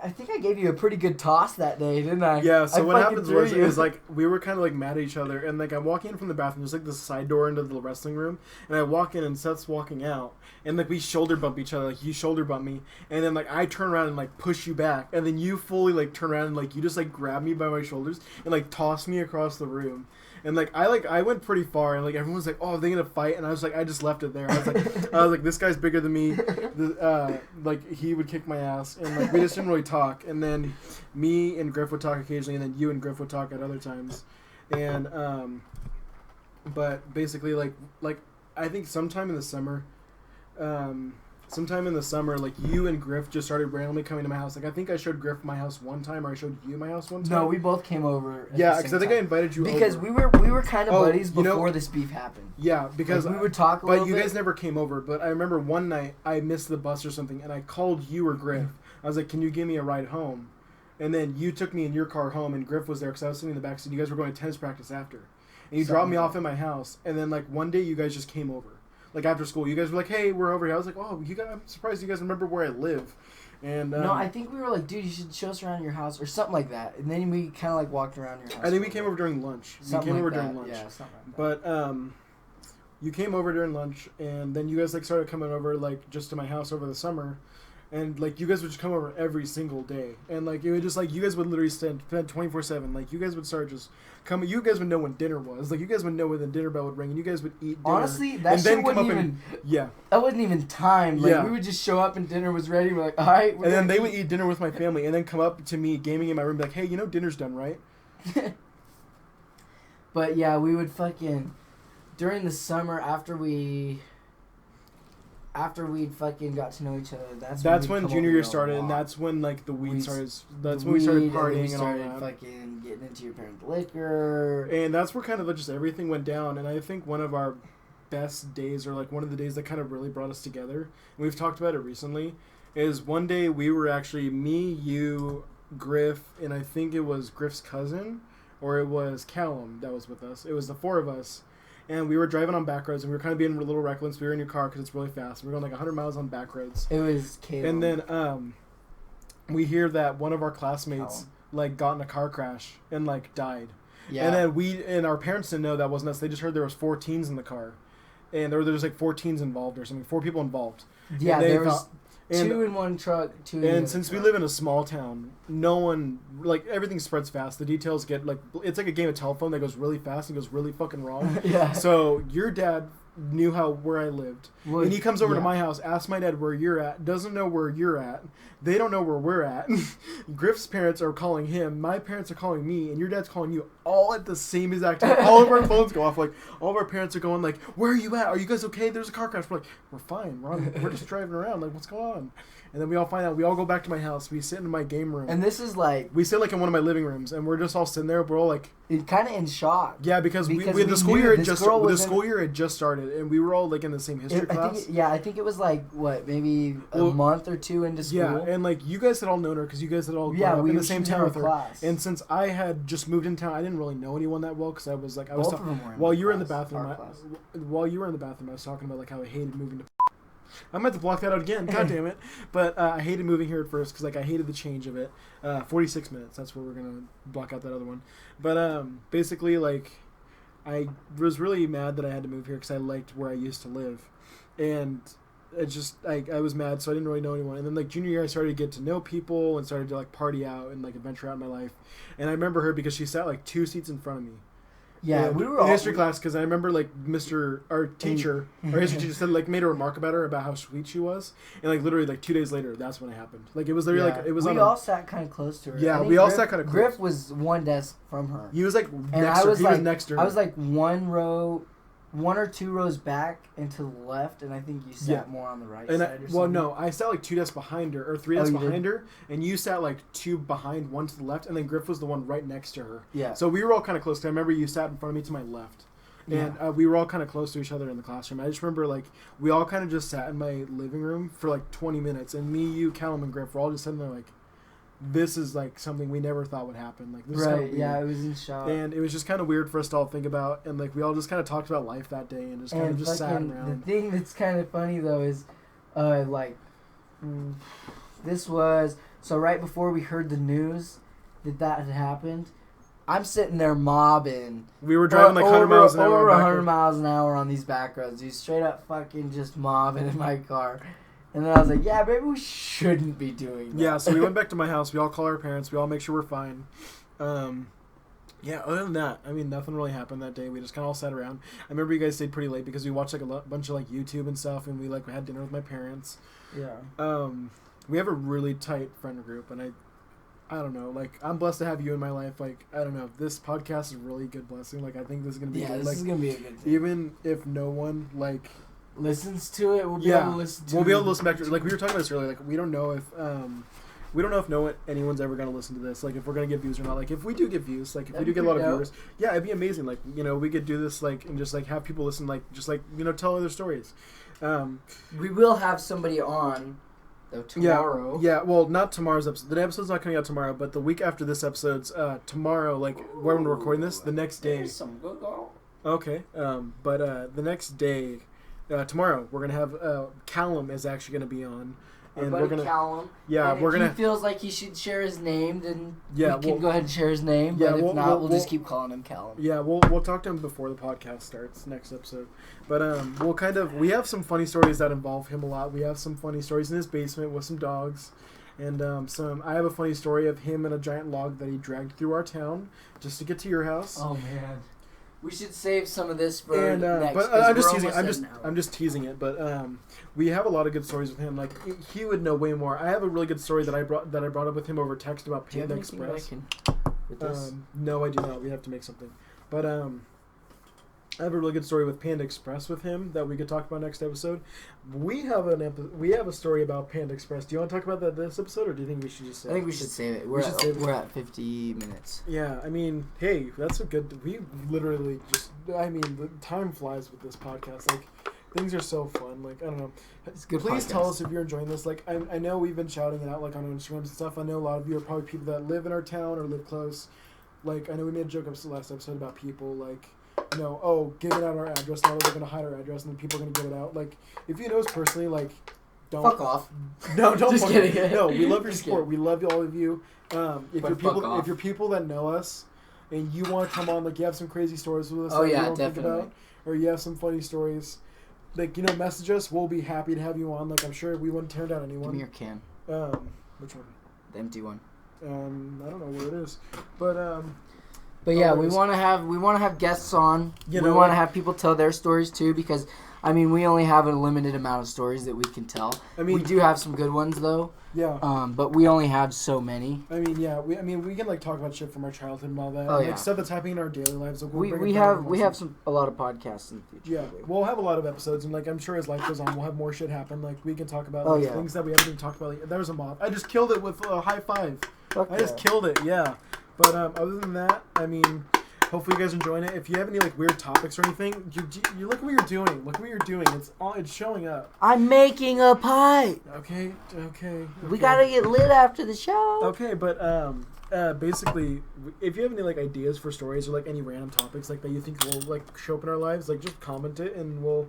I think I gave you a pretty good toss that day, didn't I? Yeah. So what happens was like we were kind of like mad at each other, and like I'm walking in from the bathroom, there's like this side door into the wrestling room, and I walk in, and Seth's walking out, and like we shoulder bump each other, like you shoulder bump me, and then like I turn around and like push you back, and then you fully like turn around and like you just like grab me by my shoulders and like toss me across the room. And I went pretty far, and like everyone's like, "Oh, are they gonna fight?" And I was like, I just left it there. I was like, this guy's bigger than me. Like he would kick my ass, and like we just didn't really talk. And then me and Griff would talk occasionally, and then you and Griff would talk at other times. And but basically like I think sometime in the summer, like you and Griff just started randomly coming to my house. Like I think I showed Griff my house one time, or I showed you my house one time. No, we both came over. Yeah, because I think I invited you because over. we were kind of buddies before this beef happened. Yeah, because like, we would talk a little bit. But you guys never came over. But I remember one night I missed the bus or something, and I called you or Griff. I was like, "Can you give me a ride home?" and then you took me in your car home, and Griff was there because I was sitting in the back seat. You guys were going to tennis practice after, and you dropped me off at my house, and then like one day you guys just came over, like after school. You guys were like, "Hey, we're over here." I was like, "Oh, I'm surprised you guys remember where I live." And no, I think we were like, "Dude, you should show us around your house," or something like that. And then we kind of like walked around your house. I think we came over during lunch. Something during lunch. Yeah, something like that. But you came over during lunch, and then you guys like started coming over like just to my house over the summer. And, like, you guys would just come over every single day. And, like, it would just, like, you guys would literally spend 24/7. Like, you guys would start just coming. You guys would know when dinner was. Like, you guys would know when the dinner bell would ring. And you guys would eat dinner. Honestly, that shit wouldn't even... Yeah. That wasn't even timed. Like, we would just show up and dinner was ready. We're like, all right. And then they would eat dinner with my family. And then come up to me gaming in my room. Be like, hey, you know dinner's done, right? But, yeah, we would fucking... During the summer, after we'd fucking got to know each other, that's when junior year started, and that's when like the weed started. That's when we started partying and all that. Fucking getting into your parents' liquor, and that's where kind of just everything went down. And I think one of our best days, or like one of the days that kind of really brought us together, and we've talked about it recently, is one day we were actually me, you, Griff, and I think it was Griff's cousin, or it was Callum that was with us. It was the four of us. And we were driving on back roads, and we were kind of being a little reckless. We were in your car because it's really fast. We were going like 100 miles on back roads. It was Caleb. And then we hear that one of our classmates like got in a car crash and like died. Yeah. And then our parents didn't know that wasn't us. They just heard there was 4 teens in the car, and there was like 4 teens involved or something. 4 people involved. Yeah, there was 2 in one truck. 2 in and since we live in a small town, no one like everything spreads fast. The details get like it's like a game of telephone that goes really fast and goes really fucking wrong. Yeah. So your dad knew where I lived, and he comes over to my house, asks my dad where you're at, doesn't know where you're at. They don't know where we're at. Griff's parents are calling him. My parents are calling me, and your dad's calling you all at the same exact time. All of our phones go off. Like all of our parents are going like, "Where are you at? Are you guys okay? There's a car crash." We're like, "We're fine. We're just driving around. Like, what's going on?" And then we all find out. We all go back to my house. We sit in my game room. And this is like... We sit like in one of my living rooms, and we're just all sitting there. We're all like... kind of in shock. Yeah, because the school year had just started, and we were all like in the same history class. I think it was like, what, maybe a month or 2 into school? Yeah, and like you guys had all known her because you guys had all grown up in the same town with her. Class. And since I had just moved in town, I didn't really know anyone that well because I was like... Both of them were in while you were in the bathroom, while you were in the bathroom, I was talking about like how I hated moving to... I'm about to block that out again. God damn it. But I hated moving here at first because like I hated the change of it. 46 minutes. That's where we're going to block out that other one. But basically like I was really mad that I had to move here because I liked where I used to live. And it just I was mad, so I didn't really know anyone. And then like junior year I started to get to know people and started to like party out and like adventure out in my life. And I remember her because she sat like 2 seats in front of me. Yeah, we were all in history class because I remember like our teacher, our history teacher said like made a remark about her about how sweet she was, and like literally like 2 days later that's when it happened. Like it was literally like it was. We all sat kind of close to her. Yeah, we all sat kind of close. Griff was one desk from her. He was like next to her. He was next to her. I was like 1 or 2 rows back and to the left, and I think you sat more on the right side. No, I sat like 2 desks behind her, or 3 desks behind her, and you sat like 2 behind, 1 to the left, and then Griff was the one right next to her. Yeah. So we were all kind of close. Cause I remember you sat in front of me to my left, and we were all kind of close to each other in the classroom. I just remember like we all kind of just sat in my living room for like 20 minutes, and me, you, Callum, and Griff were all just sitting there like, this is like something we never thought would happen. Like this is kind of weird. Yeah, it was in shock. And it was just kind of weird for us to all think about, and like we all just kind of talked about life that day and just kind of just sat around. The thing that's kind of funny though is, this was so right before we heard the news that had happened. I'm sitting there mobbing. We were driving like 100 miles an hour. Over 100 miles an hour on these back roads. Dude, straight up fucking just mobbing in my car. And then I was like, yeah, maybe we shouldn't be doing that. Yeah, so we went back to my house. We all call our parents. We all make sure we're fine. Yeah, other than that, I mean, nothing really happened that day. We just kind of all sat around. I remember you guys stayed pretty late because we watched like a bunch of like YouTube and stuff, and we like had dinner with my parents. Yeah. We have a really tight friend group, and I don't know, like, I'm blessed to have you in my life. Like, I don't know, this podcast is a really good blessing. Like, I think this is going to be good. This is going to be a good thing. Even if no one, like... listens to it, we'll be able to listen to it. We'll be able to listen back to it. Like, we were talking about this earlier, like, we don't know if anyone's ever going to listen to this, like, if we're going to get views or not. Like, if we do get views, like, if we do get a lot of viewers, yeah, it'd be amazing. Like, you know, we could do this, like, and just, like, have people listen, like, just, like, you know, tell other stories. We will have somebody on though, tomorrow. Yeah, well, not tomorrow's episode. The episode's not coming out tomorrow, but the week after this episode's tomorrow, like, when we're recording this, the next day. There's some good girl. Okay, but the next day, tomorrow, we're going to have, Callum is actually going to be on. And we're gonna, Callum. Yeah, and we're gonna. If he feels like he should share his name, then we can we'll go ahead and share his name. Yeah, but if not, we'll just keep calling him Callum. Yeah, we'll talk to him before the podcast starts next episode. But we have some funny stories that involve him a lot. We have some funny stories in his basement with some dogs, and I have a funny story of him and a giant log that he dragged through our town just to get to your house. Oh man. We should save some of this for next. But I'm just teasing. I'm just teasing it. But we have a lot of good stories with him. Like he would know way more. I have a really good story that I brought up with him over text about Panda Express. No, I do not. We have to make something. But I have a really good story with Panda Express with him that we could talk about next episode. We have a story about Panda Express. Do you want to talk about that this episode, or do you think we should just save it? I think we should save it. We're at 50 minutes. Yeah, I mean, hey, that's a good... We literally just... I mean, the time flies with this podcast. Like, things are so fun. Like, I don't know. It's good. Please tell us if you're enjoying this. Like, I know we've been shouting it out, like, on our Instagrams and stuff. I know a lot of you are probably people that live in our town or live close. Like, I know we made a joke the last episode about people, like... giving out our address. Now they're going to hide our address, and then people are going to give it out. Like, if you know us personally, like, don't... Fuck off. No, don't just fuck kidding. off. No, we love your support. Kidding. We love all of you. If you're people that know us, and you want to come on, like, you have some crazy stories with us that you don't think about, or you have some funny stories, like, message us. We'll be happy to have you on. Like, I'm sure we wouldn't turn down anyone. Give me your can. Which one? The empty one. I don't know where it is. But yeah, we want to have guests on. We want to have people tell their stories too, because I mean, we only have a limited amount of stories that we can tell. I mean, we do have some good ones though. Yeah. But we only have so many. I mean, yeah. We can like talk about shit from our childhood and all that. Oh, like yeah. Stuff that's happening in our daily lives. Like, we have a lot of podcasts in the future. Yeah, we'll have a lot of episodes, and like I'm sure as life goes on, we'll have more shit happen. Like we can talk about things that we haven't even talked about. Like, there was a moth. I just killed it with a high five. I just killed it. Yeah. But other than that, I mean. Hopefully you guys are enjoying it. If you have any like weird topics or anything, you look at what you're doing. Look at what you're doing. It's showing up. I'm making a pie. Okay. We gotta get lit after the show. Okay, but basically, if you have any like ideas for stories or like any random topics like that you think will like show up in our lives, like just comment it and we'll.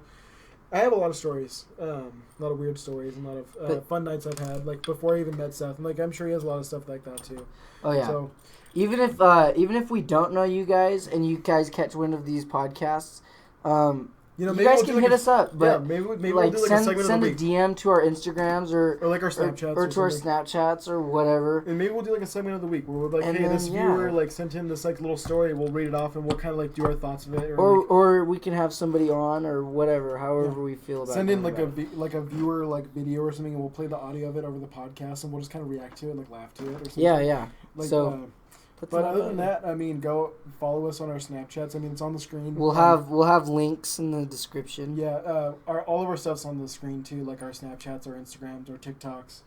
I have a lot of stories, a lot of weird stories, and a lot of fun nights I've had. Like before I even met Seth, and like I'm sure he has a lot of stuff like that too. Oh yeah. So. Even if we don't know you guys and you guys catch wind of these podcasts, you guys can hit us up. But yeah, maybe we'll do like a segment of the week. Send a DM to our Instagrams or like our Snapchats or to our Snapchats or whatever. And maybe we'll do like a segment of the week where we're like, hey, this viewer like sent in this like little story. We'll read it off and we'll kind of like do our thoughts of it. Or we can have somebody on or whatever, however we feel about it. Send in like a viewer like video or something, and we'll play the audio of it over the podcast, and we'll just kind of react to it, like laugh to it or something. Yeah. Like, so. But other than that, I mean, go follow us on our Snapchats. I mean, it's on the screen. We'll have links in the description. Yeah, all of our stuff's on the screen too, like our Snapchats, our Instagrams, our TikToks.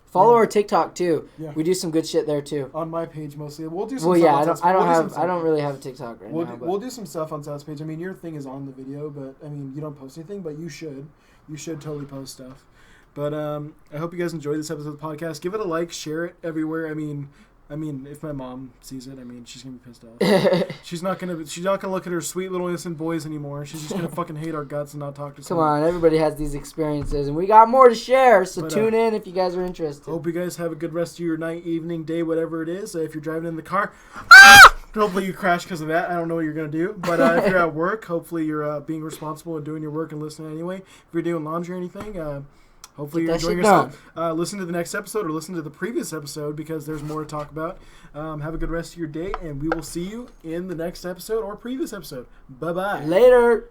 Follow our TikTok too. Yeah. We do some good shit there too. On my page mostly. We'll do some. Well, yeah, I don't really have a TikTok right now. We'll do some stuff on Seth's page. I mean, your thing is on the video, but I mean, you don't post anything, but you should. You should totally post stuff. But I hope you guys enjoyed this episode of the podcast. Give it a like, share it everywhere. I mean, if my mom sees it, I mean, she's gonna be pissed off. She's not gonna look at her sweet little innocent boys anymore. She's just gonna fucking hate our guts and not talk to us. Come on, everybody has these experiences, and we got more to share. So tune in if you guys are interested. Hope you guys have a good rest of your night, evening, day, whatever it is. If you're driving in the car, hopefully you crash because of that. I don't know what you're gonna do, but if you're at work, hopefully you're being responsible and doing your work and listening anyway. If you're doing laundry or anything. Hopefully you're enjoying yourself. Listen to the next episode or listen to the previous episode because there's more to talk about. Have a good rest of your day, and we will see you in the next episode or previous episode. Bye-bye. Later.